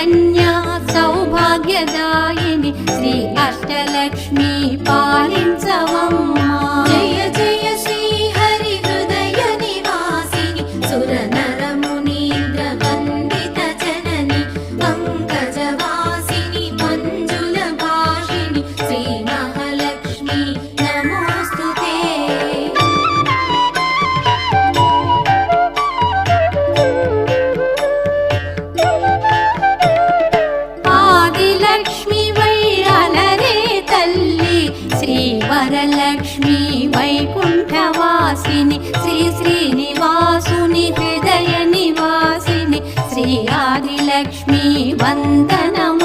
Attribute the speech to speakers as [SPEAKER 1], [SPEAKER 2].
[SPEAKER 1] కన్యా సౌభాగ్యదాయిని శ్రీ అష్టలక్ష్మి పాలించవమ్మా.
[SPEAKER 2] జయ జయ శ్రీ హరి హృదయ నివాసిని సుర నర మునీంద్ర వందిత జనని పంకజవాసిని మంజుల భాషిని శ్రీ మహాలక్ష్మి నమోస్తుతే.
[SPEAKER 1] ఆదిలక్ష్మి వై అలరే తల్లి శ్రీ వరలక్ష్మి వైకుంఠవాసిని శ్రీ శ్రీనివాసుని హృదయ నివాసిని శ్రీ ఆదిలక్ష్మి వందనం.